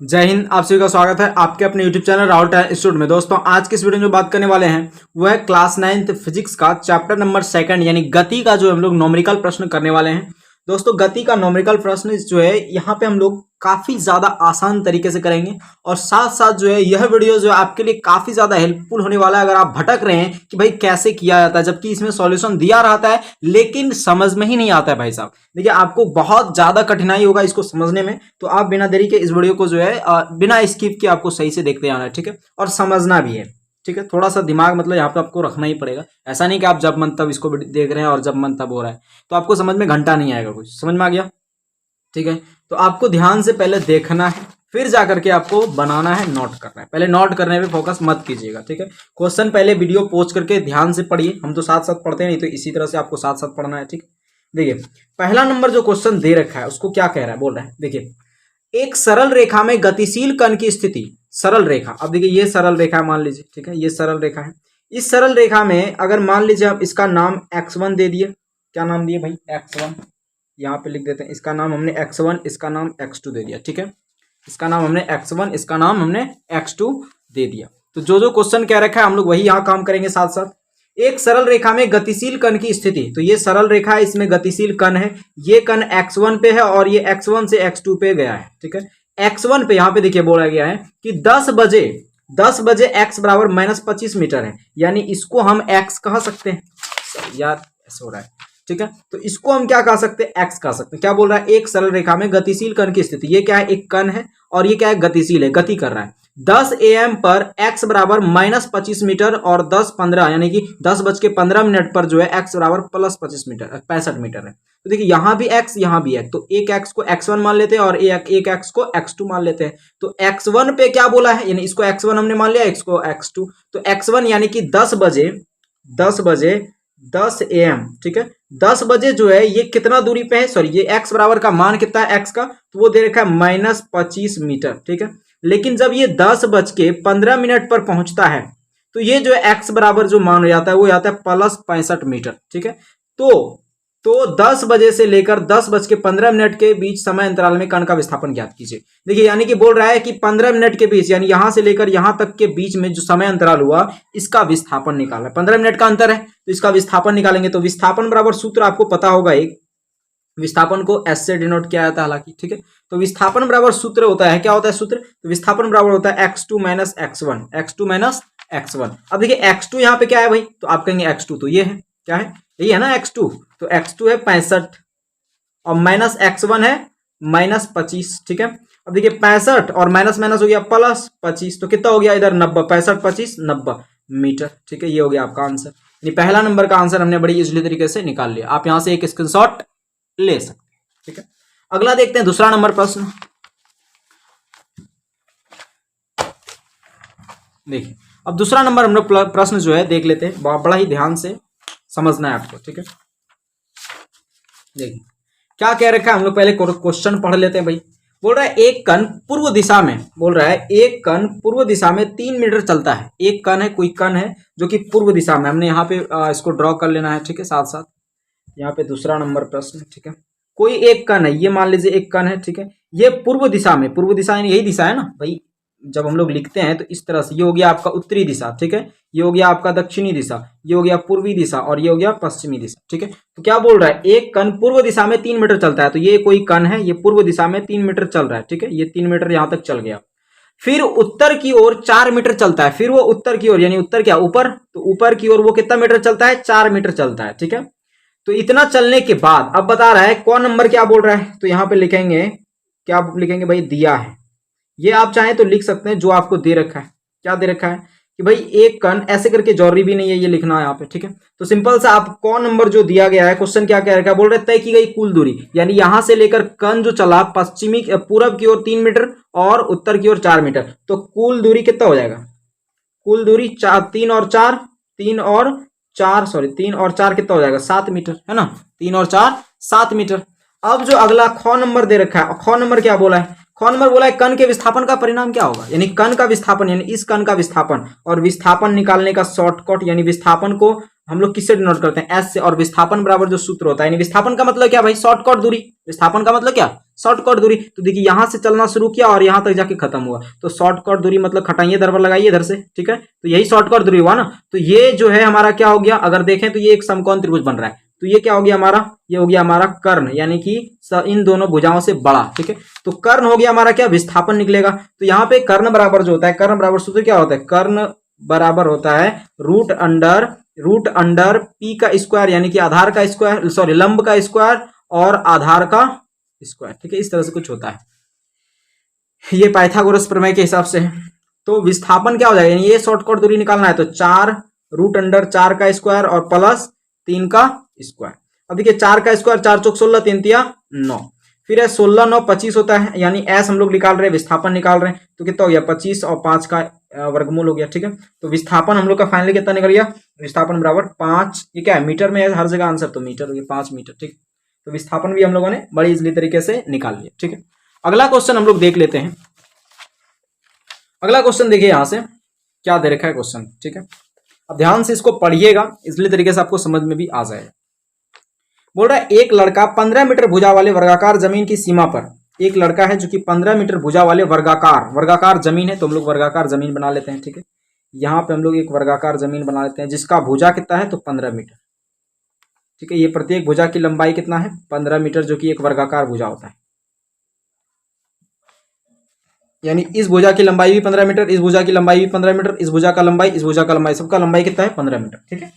जय हिंद। आप सभी का स्वागत है आपके अपने YouTube चैनल राहुल इंस्टीट्यूट में। दोस्तों आज के इस वीडियो में जो बात करने वाले हैं वो है क्लास 9th फिजिक्स का चैप्टर नंबर 2 यानी गति का जो हम लोग नॉमेरिकल प्रश्न करने वाले हैं। दोस्तों गति का नॉमेरिकल प्रश्न जो है यहाँ पे हम लोग काफी ज्यादा आसान तरीके से करेंगे और साथ साथ जो है यह वीडियो जो है आपके लिए काफी ज्यादा हेल्पफुल होने वाला है अगर आप भटक रहे हैं कि भाई कैसे किया जाता है, जबकि इसमें सॉल्यूशन दिया रहता है लेकिन समझ में ही नहीं आता है। भाई साहब देखिए आपको बहुत ज्यादा कठिनाई होगा इसको समझने में, तो आप बिना देरी के इस वीडियो को जो है बिना स्किप के आपको सही से देखते आना है, ठीक है, और समझना भी है, ठीक है। थोड़ा सा दिमाग मतलब यहाँ पे आपको रखना ही पड़ेगा। ऐसा नहीं कि आप जब मन तब इसको देख रहे हैं और जब मन तब हो रहा है तो आपको समझ में घंटा नहीं आएगा। कुछ समझ में आ गया, ठीक है। तो आपको ध्यान से पहले देखना है फिर जाकर के आपको बनाना है, नोट करना है। पहले नोट करने पे फोकस मत कीजिएगा, ठीक है। क्वेश्चन पहले वीडियो पॉज करके ध्यान से पढ़िए, हम तो साथ साथ पढ़ते हैं, नहीं तो इसी तरह से आपको साथ साथ पढ़ना है, ठीक है। देखिए पहला नंबर जो क्वेश्चन दे रखा है उसको क्या कह रहा है, बोल रहा है देखिए एक सरल रेखा में गतिशील कण की स्थिति। सरल रेखा, अब देखिए ये सरल रेखा मान लीजिए, ठीक है, ये सरल रेखा है। इस सरल रेखा में अगर मान लीजिए आप इसका नाम x1 दे दिए, क्या नाम दिए भाई, x1, यहाँ पे लिख देते हैं। इसका नाम हमने x1, इसका नाम x2 दे दिया, ठीक है। इसका नाम हमने x1, इसका नाम हमने x2 दे दिया। तो जो जो क्वेश्चन कह रखा है हम लोग वही यहाँ काम करेंगे साथ साथ। एक सरल रेखा में गतिशील कण की स्थिति, तो ये सरल रेखा है, इसमें गतिशील कण है। ये कण x1 पे है और ये x1 से x2 पे गया है, ठीक है। x1 पे यहाँ पे देखिए बोला गया है कि 10 बजे x बराबर -25 मीटर है, यानी इसको हम x कह सकते हैं। यार ऐसा हो रहा है, ठीक है। तो इसको हम क्या कह सकते हैं, x कह सकते हैं। क्या बोल रहा है, एक सरल रेखा में गतिशील कण की स्थिति। ये क्या है, एक कण है और ये क्या है, गतिशील है, गति कर रहा है। 10 AM पर x बराबर -25 मीटर और 10:15 यानी कि 10:15 पर जो है x बराबर +25 मीटर 65 मीटर है। तो देखिए यहाँ भी x यहाँ भी x, तो एक x को x1 मान लेते हैं और एक x को x2 मान लेते हैं। तो x1 पे क्या बोला है, यानी इसको x1 हमने मान लिया, इसको x2। तो x1 यानी कि 10 AM, ठीक है। 10 बजे जो है ये कितना दूरी पे है, सॉरी ये x बराबर का मान कितना है x का, तो वो दे रखा है -25 मीटर, ठीक है। लेकिन जब ये 10:15 पर पहुंचता है तो ये जो है x बराबर जो मान हो जाता है वो आता है +65 मीटर, ठीक है। तो 10 बजे से लेकर 10:15 के बीच समय अंतराल में कण का विस्थापन ज्ञात कीजिए। देखिए यानी कि बोल रहा है कि 15 मिनट के बीच, यानी यहां से लेकर यहां तक के बीच में जो समय अंतराल हुआ इसका विस्थापन निकालना है। 15 मिनट का अंतर है तो इसका विस्थापन निकालेंगे। तो विस्थापन बराबर सूत्र आपको पता होगा, एक विस्थापन को s से डिनोट किया जाता है हालांकि, ठीक है। तो विस्थापन बराबर सूत्र होता है, क्या होता है सूत्र, तो विस्थापन बराबर होता है x2 - x1। अब देखिए x2 यहाँ पे क्या है भाई, तो आप कहेंगे x2 तो ये है, क्या है, यही है ना x2, तो x2 है 65 और -x1 है -25, ठीक है। अब देखिए 65 और माइनस माइनस हो गया +25, तो कितना हो गया इधर 90, 65 25 90 मीटर, ठीक है। ये हो गया आपका आंसर, यानी पहला नंबर का आंसर हमने बड़ी इजीली तरीके से निकाल लिया। आप यहां से एक स्क्रीनशॉट ले सकते हैं, ठीक है। अगला देखते हैं दूसरा नंबर प्रश्न। देखिए अब दूसरा नंबर हम लोग प्रश्न जो है देख लेते हैं, बड़ा ही ध्यान से समझना है आपको, ठीक है। देखिए क्या कह रखा है, हम लोग पहले क्वेश्चन पढ़ लेते हैं भाई। बोल रहा है एक कण पूर्व दिशा में, बोल रहा है एक कण पूर्व दिशा में 3 मीटर चलता है। एक कण है, कोई कण है जो कि पूर्व दिशा में, हमने यहाँ पे इसको ड्रॉ कर लेना है, ठीक है। साथ साथ यहाँ पे दूसरा नंबर प्रश्न, ठीक है। कोई एक कण है, ये मान लीजिए एक कण है, ठीक है। ये पूर्व दिशा में, पूर्व दिशा यानी यही दिशा है ना भाई, जब हम लोग लिखते हैं तो इस तरह से, ये हो गया आपका उत्तरी दिशा, ठीक है। ये हो गया आपका दक्षिणी दिशा, ये हो गया पूर्वी दिशा और ये हो गया पश्चिमी दिशा, ठीक है। तो क्या बोल रहा है, एक कण पूर्व दिशा में 3 मीटर चलता है। तो ये कोई कण है, ये पूर्व दिशा में 3 मीटर चल रहा है, ठीक है। ये 3 मीटर यहां तक चल गया। फिर उत्तर की ओर 4 मीटर चलता है। फिर वो उत्तर की ओर, यानी उत्तर क्या, ऊपर, तो ऊपर की ओर वो कितना मीटर चलता है, 4 मीटर चलता है, ठीक है। तो इतना चलने के बाद अब बता रहा है कौन नंबर क्या बोल रहा है, तो यहां पे लिखेंगे, क्या लिखेंगे भाई, दिया है। ये आप चाहें तो लिख सकते हैं जो आपको दे रखा है। क्या दे रखा है कि भाई एक कण, ऐसे करके जरूरी भी नहीं है ये लिखना यहाँ पे, ठीक है। तो सिंपल सा आप कौन नंबर जो दिया गया है, क्वेश्चन क्या कह रखा है, बोल रहे तय की गई कुल दूरी, यानी यहां से लेकर कण जो चला पश्चिमी पूरब की ओर 3 मीटर और उत्तर की ओर 4 मीटर, तो कुल दूरी कितना हो जाएगा, कुल दूरी 3 और 4 कितना हो जाएगा, 7 मीटर, है ना। 3 और 4 7 मीटर। अब जो अगला ख नंबर दे रखा है, ख नंबर क्या बोला है, ख नंबर बोला है कण के विस्थापन का परिणाम क्या होगा, यानी कण का विस्थापन, यानी इस कण का विस्थापन, और विस्थापन निकालने का शॉर्टकट, यानी विस्थापन को हम लोग किससे डिनोट करते हैं, एस से, और विस्थापन बराबर जो सूत्र होता है, यानी विस्थापन का मतलब क्या भाई, शॉर्टकट दूरी, विस्थापन का मतलब क्या, शॉर्टकट दूरी। तो देखिए यहां से चलना शुरू किया और यहां तक जाके खत्म हुआ, तो शॉर्टकट दूरी मतलब खटाइए इधर पर लगाइए इधर से, ठीक है, तो यही शॉर्टकट दूरी हुआ ना। तो ये जो है हमारा क्या हो गया, अगर देखें तो ये एक समकोण त्रिभुज बन रहा है, तो ये क्या हो गया हमारा, ये हो गया हमारा कर्ण, यानी कि इन दोनों भुजाओं से बड़ा, ठीक है। तो कर्ण हो गया हमारा क्या, विस्थापन निकलेगा। तो यहाँ पे कर्ण बराबर जो होता है, कर्ण बराबर सूत्र क्या होता है, कर्ण बराबर होता है रूट अंडर पी का स्क्वायर, यानी कि आधार का स्क्वायर, सॉरी लंब का स्क्वायर और आधार का स्क्वायर, ठीक है, इस तरह से कुछ होता है। ये पाइथागोरस प्रमेय के हिसाब से है। तो विस्थापन क्या हो जाएगा, यानी ये शॉर्टकट दूरी निकालना है, तो 4 रूट अंडर 4 का स्क्वायर और प्लस 3 का स्क्वायर। अब देखिए 4 का स्क्वायर 4 चौक 16, 3 तिया 9, फिर है 16 9 25 होता है, यानी एस हम लोग निकाल रहे हैं, विस्थापन निकाल रहे हैं, तो कितना हो गया 25 और 5 का वर्गमूल हो गया, ठीक है। तो विस्थापन हम लोग का फाइनली कितना निकल गया, विस्थापन बराबर 5, ये क्या है मीटर में है हर जगह आंसर, तो मीटर हो गया 5 मीटर, ठीक। तो विस्थापन भी हम लोगों ने बड़ी इजली तरीके से निकाल लिया, ठीक है। अगला क्वेश्चन हम लोग देख लेते हैं। अगला क्वेश्चन देखिए यहां से क्या दे रखा है क्वेश्चन, ठीक है। अब ध्यान से इसको पढ़िएगा, इसलिए तरीके से आपको समझ में भी आ जाएगा। बोल रहा है एक लड़का 15 मीटर भुजा वाले वर्गाकार जमीन की सीमा पर, एक लड़का है जो कि 15 मीटर भुजा वाले वर्गाकार जमीन है, तो हम लोग वर्गाकार जमीन बना लेते हैं, ठीक है। यहाँ पे हम लोग एक वर्गाकार जमीन बना लेते हैं जिसका भुजा कितना है, तो 15 मीटर, ठीक है। ये प्रत्येक भुजा की लंबाई कितना है, 15 मीटर, जो कि एक वर्गाकार भुजा होता है, यानी इस भुजा की लंबाई भी 15 मीटर, इस भुजा की लंबाई भी 15 मीटर, इस भुजा का लंबाई, इस भुजा का लंबाई, सबका लंबाई कितना है, 15 मीटर, ठीक है।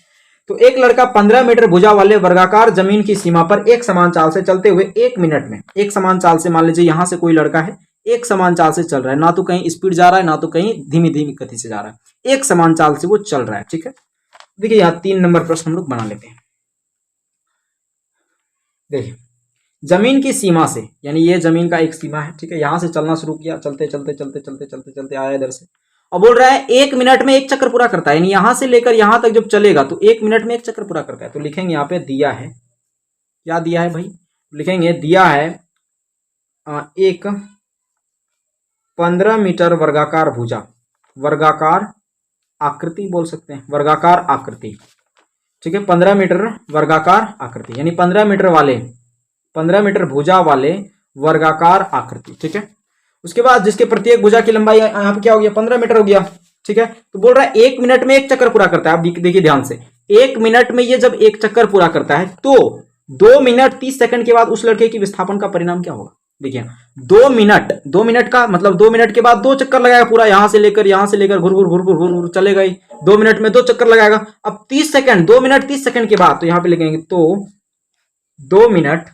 तो एक लड़का 15 मीटर भुजा वाले वर्गाकार जमीन की सीमा पर एक समान चाल से चलते हुए 1 मिनट में, एक समान चाल से, मान लीजिए यहां से कोई लड़का है, एक समान चाल से चल रहा है, ना तो कहीं स्पीड जा रहा है ना तो कहीं धीमी धीमी गति से जा रहा है, एक समान चाल से वो चल रहा है, ठीक है। देखिए यहाँ 3 नंबर प्रश्न हम लोग बना लेते हैं। देखिए जमीन की सीमा से, यानी ये जमीन का एक सीमा है, ठीक है, यहां से चलना शुरू किया, चलते चलते चलते चलते चलते चलते आया इधर से, और बोल रहा है 1 मिनट में एक चक्कर पूरा करता है, यानी यहां से लेकर यहां तक जब चलेगा तो 1 मिनट में एक चक्कर पूरा करता है। तो लिखेंगे यहाँ पे दिया है, क्या दिया है भाई, लिखेंगे दिया है एक 15 मीटर वर्गाकार भुजा, वर्गाकार आकृति बोल सकते हैं, वर्गाकार आकृति, ठीक है, 15 मीटर वर्गाकार आकृति, यानी 15 मीटर भुजा वाले वर्गाकार आकृति, ठीक है। उसके बाद जिसके प्रत्येक भुजा की लंबाई यहाँ पे क्या हो गया, 15 मीटर हो गया, ठीक है। तो बोल रहा है 1 मिनट में एक चक्कर पूरा करता है। आप देखिए ध्यान से, 1 मिनट में ये जब एक चक्कर पूरा करता है तो 2 मिनट 30 सेकंड के बाद उस लड़के की विस्थापन का परिणाम क्या होगा। देखिए 2 मिनट का मतलब 2 मिनट के बाद 2 चक्कर लगाएगा पूरा, यहां से लेकर घुर घुर घुर घुर घुर घुर चलेगा ही, 2 मिनट में 2 चक्कर लगाएगा। अब 30 सेकंड, 2 मिनट 30 सेकंड के बाद, तो यहां पे लिखेंगे तो 2 मिनट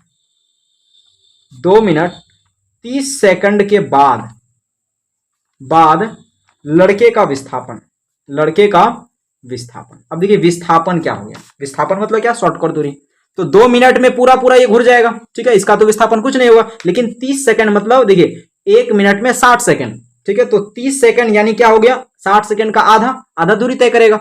30 सेकंड के बाद लड़के का विस्थापन। अब देखिए विस्थापन क्या हो गया, विस्थापन मतलब क्या, शॉर्टकट दूरी। तो 2 मिनट में पूरा ये घुर जाएगा, ठीक है, इसका तो विस्थापन कुछ नहीं होगा। लेकिन 30 सेकंड मतलब देखिए 1 मिनट में 60 सेकंड, ठीक है, तो 30 सेकंड यानी क्या हो गया, 60 सेकंड का आधा दूरी तय करेगा।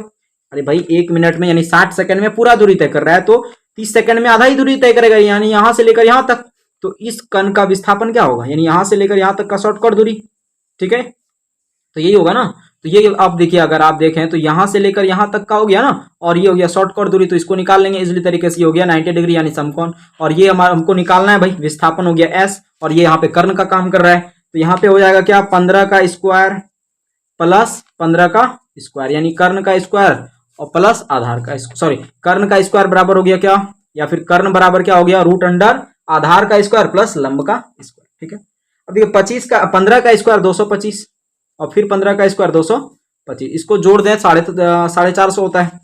अरे भाई 1 मिनट में यानी 60 सेकंड में पूरा दूरी तय कर रहा है, तो 30 सेकंड में आधा ही दूरी तय करेगा, यानी यहां से लेकर यहां तक। तो इस कण का विस्थापन क्या होगा, यानी यहां से लेकर यहां तक का शॉर्टकट दूरी, ठीक है, तो यही होगा ना। तो ये आप देखिए, अगर आप देखें तो यहां से लेकर यहां तक का हो गया ना, और ये हो गया शॉर्टकट दूरी, तो इसको निकाल लेंगे इजली तरीके से, ये हो गया 90 डिग्री यानी समकोण, और ये हमको निकालना है भाई विस्थापन हो गया एस, और ये यहाँ पे कर्ण का काम कर रहा है, तो यहाँ पे हो जाएगा क्या, 15 का स्क्वायर प्लस 15 का स्क्वायर, यानी कर्ण का स्क्वायर और प्लस आधार का, सॉरी कर्ण का स्क्वायर बराबर हो गया क्या, या फिर कर्ण बराबर क्या हो गया, रूट अंडर आधार का स्क्वायर प्लस लंब का स्क्वायर, ठीक है। अब देखिए 15 का स्क्वायर 225 और फिर 15 का स्क्वायर 225, इसको जोड़ दें 450 होता है।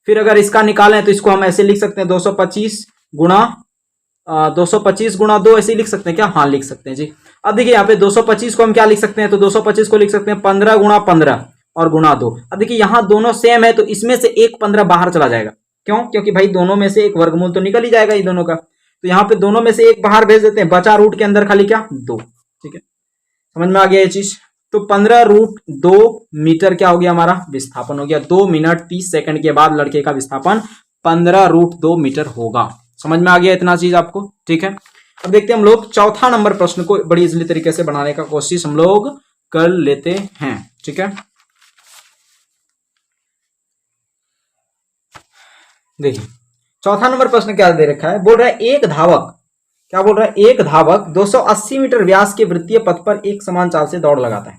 फिर अगर इसका निकालें तो इसको हम ऐसे लिख सकते हैं 225 गुणा 2 ऐसे लिख सकते हैं क्या, हाँ लिख सकते हैं जी। अब देखिए यहाँ पे 225 को हम क्या लिख सकते हैं, तो 225 को लिख सकते हैं 15 गुणा 15 और गुणा 2। अब देखिए यहाँ दोनों सेम है, तो इसमें से एक 15 बाहर चला जाएगा, क्यों, क्योंकि भाई दोनों में से एक वर्गमूल तो निकल ही जाएगा ये दोनों का, तो यहाँ पे दोनों में से एक बाहर भेज देते हैं, बचा रूट के अंदर खाली क्या 2, ठीक है, समझ में आ गया ये चीज। तो 15 रूट 2 मीटर क्या हो गया हमारा विस्थापन हो गया, 2 मिनट 30 सेकंड के बाद लड़के का विस्थापन 15 रूट 2 मीटर होगा। समझ में आ गया इतना चीज आपको, ठीक है। अब देखते हैं हम लोग चौथा नंबर प्रश्न को बड़ी इजीली तरीके से बनाने का कोशिश हम लोग कर लेते हैं, ठीक है। देखिए चौथा नंबर प्रश्न क्या दे रखा है, बोल रहा है एक धावक क्या बोल रहा है, एक धावक 280 मीटर व्यास के वृत्तीय पथ पर एक समान चाल से दौड़ लगाता है।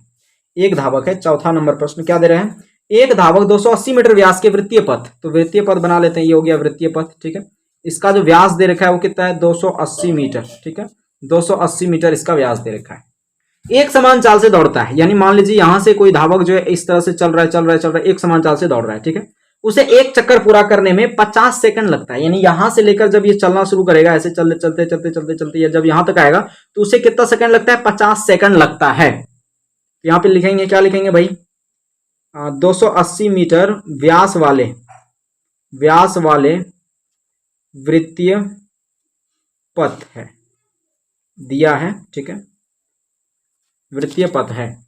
एक धावक है, चौथा नंबर प्रश्न क्या दे रहे हैं, एक धावक 280 मीटर व्यास के वृत्तीय पथ, तो वृत्तीय पथ बना लेते हैं, ये हो गया वृत्तीय पथ, ठीक है। इसका जो व्यास दे रखा है वो कितना है, 280 मीटर, ठीक है, 280 मीटर इसका व्यास दे रखा है। एक समान चाल से दौड़ता है, यानी मान लीजिए यहां से कोई धावक जो है इस तरह से चल रहा है, एक समान चाल से दौड़ रहा है, ठीक है। उसे एक चक्कर पूरा करने में 50 सेकंड लगता है, यानी यहां से लेकर जब ये चलना शुरू करेगा, ऐसे चलते चलते चलते चलते चलते जब यहां तक आएगा तो उसे कितना सेकंड लगता है, 50 सेकंड लगता है। यहां पे लिखेंगे, क्या लिखेंगे भाई, 280 मीटर व्यास वाले वृत्तीय पथ है, दिया है, ठीक है, वृत्तीय पथ है।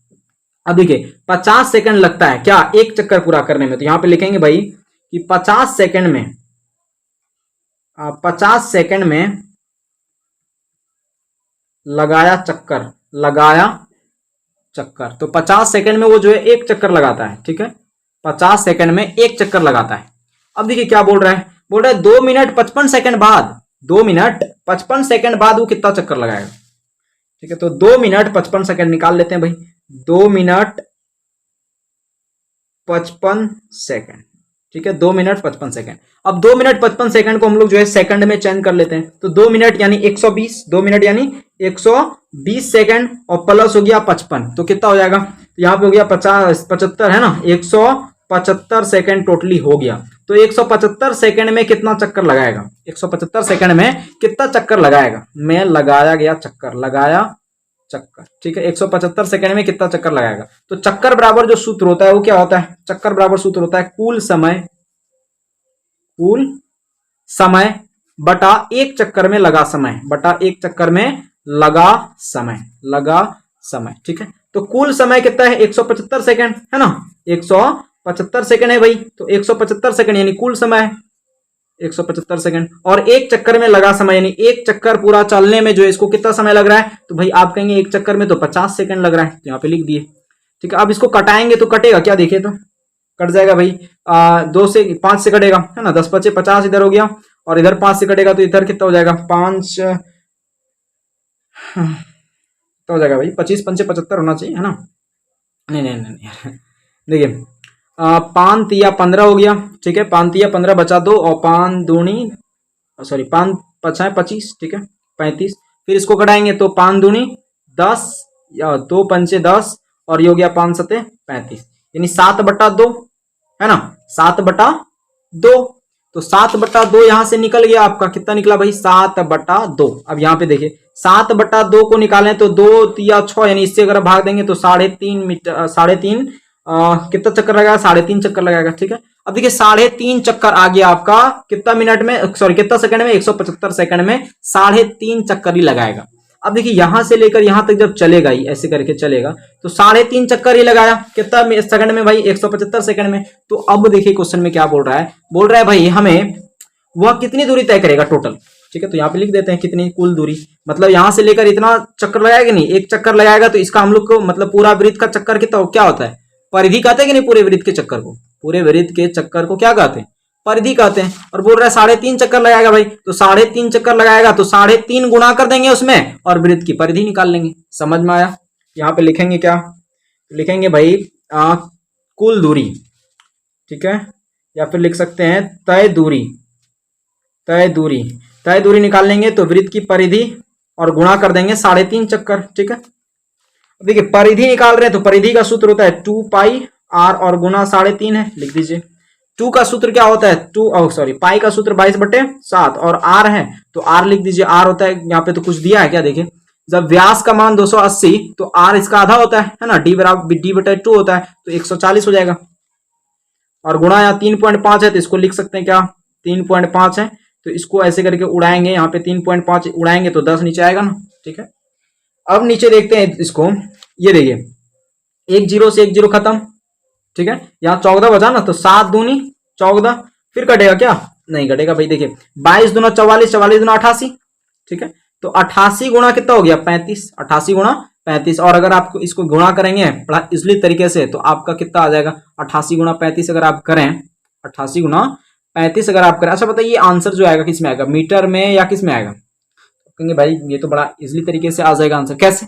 अब देखिए 50 सेकंड लगता है क्या, एक चक्कर पूरा करने में, तो यहां पे लिखेंगे भाई कि 50 सेकंड में 50 सेकंड में लगाया चक्कर, तो 50 सेकंड में वो जो है एक चक्कर लगाता है, ठीक है, 50 सेकंड में एक चक्कर लगाता है। अब देखिए क्या बोल रहा है, 2 मिनट 55 सेकंड बाद, 2 मिनट 55 सेकंड बाद वो कितना चक्कर लगाएगा, ठीक है। तो 2 मिनट 55 सेकंड निकाल लेते हैं भाई, 2 मिनट 55 सेकंड, ठीक है, 2 मिनट 55 सेकंड। अब 2 मिनट 55 सेकंड को हम लोग जो है सेकंड में चेंज कर लेते हैं, तो 2 मिनट यानी 120, 2 मिनट यानी 120 सेकंड और प्लस हो गया 55, तो कितना हो जाएगा, तो यहाँ पे हो गया 75 है ना, 175 सेकंड टोटली हो गया। तो 175 सेकंड में कितना चक्कर लगाएगा, 175 सेकंड में कितना चक्कर लगाएगा, मैं लगाया चक्कर, ठीक है, 175 सेकंड में कितना चक्कर लगाएगा। तो चक्कर बराबर जो सूत्र होता है वो क्या होता है, चक्कर बराबर सूत्र होता है कुल समय बटा एक चक्कर में लगा समय, बटा एक चक्कर में लगा समय, ठीक है। तो कुल समय कितना है, 175 सेकंड है ना, 175 सेकंड है भाई, तो 175 सेकंड यानी कुल समय है 175 सेकंड, और एक चक्कर में लगा समय यानी एक चक्कर पूरा चलने में जो है इसको कितना समय लग रहा है, तो भाई आप कहेंगे एक चक्कर में तो 50 सेकंड लग रहा है, तो यहाँ पे लिख दिए, ठीक है। अब इसको कटाएंगे तो कटेगा क्या, देखिए तो कट जाएगा भाई, 2 से 5 से कटेगा है ना, 10 5 50 इधर हो गया, और इधर 5 से कटेगा तो इधर कितना हो जाएगा, 5 तो हो जाएगा भाई 25 5 75 होना चाहिए है ना, नहीं देखिए 5 तिया 15 हो गया, ठीक है, 5 तिया 15 बचा 2, और 5 दूनी 5 5 25, ठीक है, 35, फिर इसको कटाएंगे तो 5 दूनी 10 या 2 पंचे 10, और ये हो गया 5 सते 35, यानी 7/2 है ना, 7/2, तो 7/2 यहां से निकल गया, आपका कितना निकला भाई, 7/2। अब यहाँ पे देखिए 7/2 को निकालें तो 2 तिया 6, यानी इससे अगर भाग देंगे तो 3.5 मीटर, 3.5 कितना चक्कर लगाएगा, 3.5 चक्कर लगाएगा, ठीक है। अब देखिए 3.5 चक्कर आ गया आपका कितना मिनट में, सॉरी कितना सेकंड में, 175 सेकंड में 3.5 चक्कर ही लगाएगा। अब देखिए यहां से लेकर यहां तक जब चलेगा ही ऐसे करके चलेगा तो 3.5 चक्कर ही लगाया कितना सेकंड में भाई, 175 सेकंड में। तो अब देखिए क्वेश्चन में क्या बोल रहा है भाई हमें वह कितनी दूरी तय करेगा टोटल, ठीक है। तो यहाँ पे लिख देते हैं कितनी कुल दूरी, मतलब यहां से लेकर इतना चक्कर लगाएगा नहीं, एक चक्कर लगाएगा तो इसका हम लोग को मतलब पूरा वृत्त का चक्कर कितना क्या होता है, परिधि कहते हैं कि नहीं, पूरे वृत्त के चक्कर को, पूरे वृत्त के चक्कर को क्या कहते हैं, परिधि कहते हैं। और बोल रहा है 3.5 चक्कर लगाएगा भाई, तो 3.5 चक्कर लगाएगा तो 3.5 गुणा कर देंगे उसमें और वृत्त की परिधि निकाल लेंगे। समझ में आया। यहाँ पे लिखेंगे क्या, लिखेंगे भाई कुल दूरी, ठीक है, या फिर लिख सकते हैं तय दूरी, तय दूरी निकाल लेंगे तो वृत्त की परिधि और गुणा कर देंगे 3.5 चक्कर, ठीक है। देखिए परिधि निकाल रहे हैं तो परिधि का सूत्र होता है 2 पाई r और गुणा 3.5 है, लिख दीजिए। 2 का सूत्र क्या होता है, पाई का सूत्र 22/7 और r है तो r लिख दीजिए, r होता है यहाँ पे तो कुछ दिया है क्या, देखिए जब व्यास का मान 280 तो r इसका आधा होता है ना, d/2 होता है तो 140 हो जाएगा, और गुणा यहाँ 3.5 है तो इसको लिख सकते हैं क्या 3.5 है, तो इसको ऐसे करके उड़ाएंगे, यहाँ पे 3.5 उड़ाएंगे तो 10 नीचे आएगा ना, ठीक है। अब नीचे देखते हैं इसको, ये देखिए 1 0 से 1 0 खत्म, ठीक है, यहाँ 14 बचा ना तो 7 दूनी 14, फिर कटेगा क्या, नहीं कटेगा भाई, देखिए 22 दूना 44, 44 दूना 88, ठीक है, तो 88 गुणा कितना हो गया 35, 88 गुणा 35, और अगर आपको इसको गुणा करेंगे इसलिए तरीके से तो आपका कितना आ जाएगा 88 गुणा 35 अगर आप करें, 88 गुणा 35 अगर आप करें। अच्छा बताइए आंसर जो आएगा किस में आएगा, मीटर में या किस में आएगा, कहेंगे भाई ये तो बड़ा इजीली तरीके से आ जाएगा आंसर। कैसे?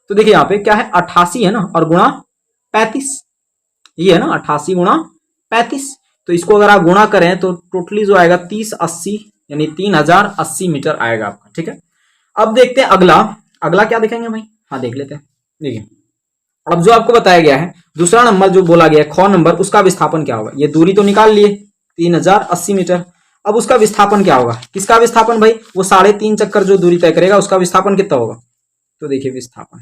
तो देखिए यहाँ पे क्या है, 88 है ना और गुणा 35, ये है ना 88 गुणा 35। तो इसको अगर आप गुणा करें तो टोटली जो आएगा 3080 यानी 3080 मीटर आएगा आपका। ठीक है, अब देखते हैं अगला। अगला क्या देखेंगे भाई? हाँ देख लेते हैं। देखिए अब जो आपको बताया गया है दूसरा नंबर जो बोला गया है ख नंबर, उसका विस्थापन क्या होगा? ये दूरी तो निकाल लिए 3080 मीटर। अब उसका विस्थापन क्या होगा? किसका विस्थापन भाई? वो 3.5 चक्कर जो दूरी तय करेगा उसका विस्थापन कितना होगा? तो देखिए विस्थापन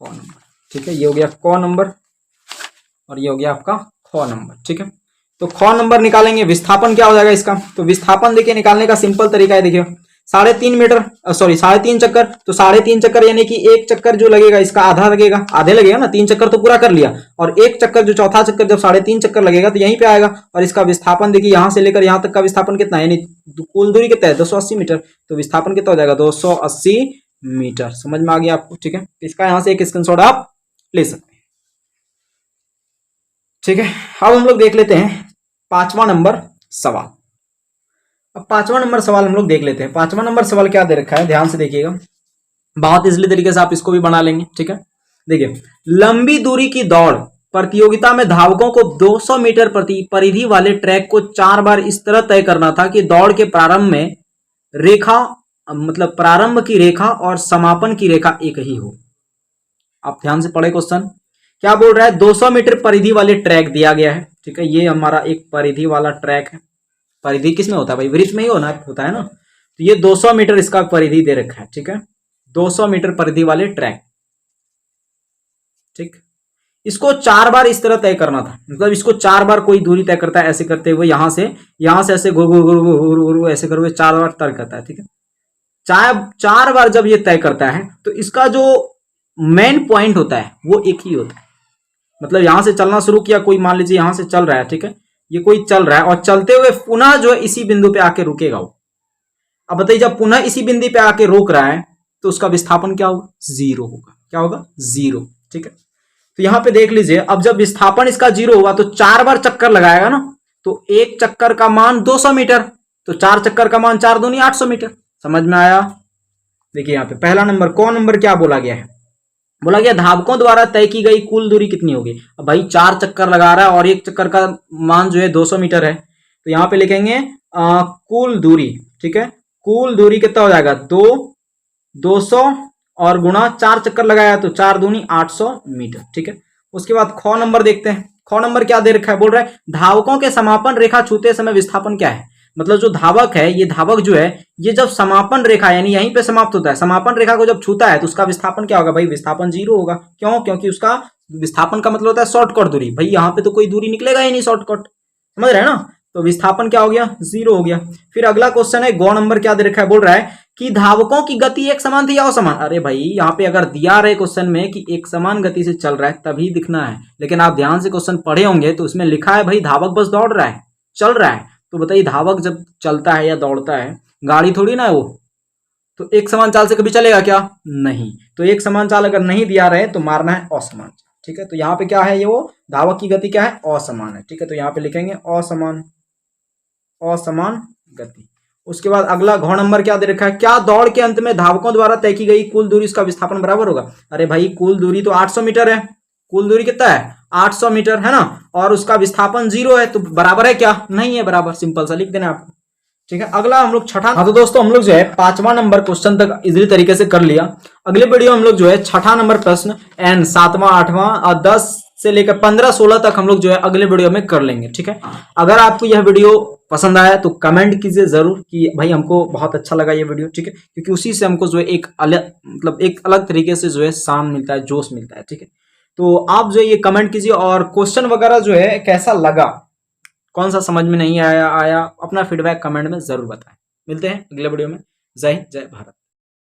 ख नंबर। ठीक है, ये हो गया क नंबर और ये हो गया आपका ख नंबर। ठीक है, तो ख नंबर निकालेंगे, विस्थापन क्या हो जाएगा इसका? तो विस्थापन देखिए निकालने का सिंपल तरीका है। देखिए 3.5 मीटर, सॉरी 3.5 चक्कर, तो 3.5 चक्कर यानी कि एक चक्कर जो लगेगा इसका आधा लगेगा, आधे लगेगा ना, 3 चक्कर तो पूरा कर लिया, और एक चक्कर जो चौथा चक्कर जब 3.5 चक्कर लगेगा तो यहीं पे आएगा। और इसका विस्थापन देखिए यहां से लेकर यहां तक का विस्थापन कितना है, यानी कुल दूरी कितना है? 280 मीटर। तो विस्थापन कितना हो जाएगा? 280 मीटर। समझ में आ गया आपको? ठीक है, इसका यहां से एक स्क्रीनशॉट आप ले सकते हैं। ठीक है, अब हम लोग देख लेते हैं 5वां नंबर सवाल। अब 5वां नंबर सवाल हम लोग देख लेते हैं। 5वां नंबर सवाल क्या दे रखा है, ध्यान से देखिएगा, बहुत इजली तरीके से आप इसको भी बना लेंगे। ठीक है, देखिए लंबी दूरी की दौड़ प्रतियोगिता में धावकों को 200 मीटर प्रति परिधि वाले ट्रैक को 4 बार इस तरह तय करना था कि दौड़ के प्रारंभ में रेखा, मतलब प्रारंभ की रेखा और समापन की रेखा एक ही हो। आप ध्यान से पढ़े क्वेश्चन, क्या बोल रहा है? 200 मीटर परिधि वाले ट्रैक दिया गया है। ठीक है, ये हमारा एक परिधि वाला ट्रैक है। परिधि किसमें होता है भाई? वृत्त में ही होता है ना। तो ये 200 मीटर इसका परिधि दे रखा है। ठीक है, 200 मीटर परिधि वाले ट्रैक। ठीक, इसको 4 बार इस तरह तय करना था, मतलब इसको 4 बार कोई दूरी तय करता है, ऐसे करते हुए यहां से ऐसे घुर घुर घुर घुर घुर ऐसे करते हुए 4 बार तय करता है। ठीक है, 4 बार जब ये तय करता है तो इसका जो मेन पॉइंट होता है वो एक ही होता है। मतलब यहां से चलना शुरू किया, कोई मान लीजिए यहां से चल रहा है। ठीक है, ये कोई चल रहा है और चलते हुए पुनः जो है इसी बिंदु पे आके रुकेगा वो। अब बताइए जब पुनः इसी बिंदु पे आके रोक रहा है तो उसका विस्थापन क्या होगा? 0 होगा। क्या होगा? 0। ठीक है, तो यहां पे देख लीजिए, अब जब विस्थापन इसका 0 हुआ तो 4 बार चक्कर लगाएगा ना, तो एक चक्कर का मान 200 मीटर, तो 4 चक्कर का मान 4 दूनी 800 मीटर। समझ में आया? देखिए यहाँ पे पहला नंबर कौन नंबर क्या बोला गया है? बोला गया धावकों द्वारा तय की गई कुल दूरी कितनी होगी। अब भाई 4 चक्कर लगा रहा है और एक चक्कर का मान जो है 200 मीटर है, तो यहाँ पे लिखेंगे कुल दूरी। ठीक है, कुल दूरी कितना हो जाएगा? 200 और गुणा 4 चक्कर लगाया तो 4 दूनी 800 मीटर। ठीक है, उसके बाद ख नंबर देखते हैं। ख नंबर क्या दे रखा है? बोल रहा है धावकों के समापन रेखा छूते समय विस्थापन क्या है। मतलब जो धावक है, ये धावक जो है, ये जब समापन रेखा यानी यहीं पे समाप्त होता है, समापन रेखा को जब छूता है तो उसका विस्थापन क्या होगा भाई? विस्थापन 0 होगा। क्यों? क्योंकि उसका विस्थापन का मतलब होता है शॉर्टकट दूरी। भाई यहाँ पे तो कोई दूरी निकलेगा ही नहीं शॉर्टकट, समझ रहे हैं ना। तो विस्थापन क्या हो गया? 0 हो गया। फिर अगला क्वेश्चन है गौ नंबर क्या दे रखा है? बोल रहा है कि धावकों की गति एक समान थी या असमान। अरे भाई यहाँ पे अगर दिया रहे क्वेश्चन में कि एक समान गति से चल रहा है तभी दिखना है, लेकिन आप ध्यान से क्वेश्चन पढ़े होंगे तो उसमें लिखा है भाई धावक बस दौड़ रहा है, चल रहा है। तो बताइए धावक जब चलता है या दौड़ता है, गाड़ी थोड़ी ना है वो, तो एक समान चाल से कभी चलेगा क्या? नहीं। तो एक समान चाल अगर नहीं दिया रहे तो मारना है असमान चाल। ठीक है, तो यहाँ पे क्या है, ये वो धावक की गति क्या है? असमान है। ठीक है, तो यहाँ पे लिखेंगे असमान, असमान गति। उसके बाद अगला घ नंबर क्या दे रखा है? क्या दौड़ के अंत में धावकों द्वारा तय की गई कुल दूरी इसका विस्थापन बराबर होगा। अरे भाई कुल दूरी तो 800 मीटर है, कुल दूरी कितना है? 800 मीटर है ना, और उसका विस्थापन 0 है, तो बराबर है क्या? नहीं है बराबर, सिंपल सा लिख देना आपको। ठीक है, अगला हम लोग छठा। हाँ तो दोस्तों हम लोग जो है 5वां नंबर क्वेश्चन तक इजीली तरीके से कर लिया। अगले वीडियो हम लोग जो है 6ठा नंबर प्रश्न एंड 7वां 8वां और 10 से लेकर 15 16 तक हम लोग जो है अगले वीडियो में कर लेंगे। ठीक है, अगर आपको यह वीडियो पसंद आया तो कमेंट कीजिए जरूर कि भाई हमको बहुत अच्छा लगा ये वीडियो। ठीक है, क्योंकि उसी से हमको जो है एक अलग, मतलब एक अलग तरीके से जो है शान मिलता है, जोश मिलता है। ठीक है, तो आप जो है ये कमेंट कीजिए और क्वेश्चन वगैरह जो है कैसा लगा, कौन सा समझ में नहीं आया अपना फीडबैक कमेंट में जरूर बताएं। मिलते हैं अगले वीडियो में। जय हिंद, जय भारत।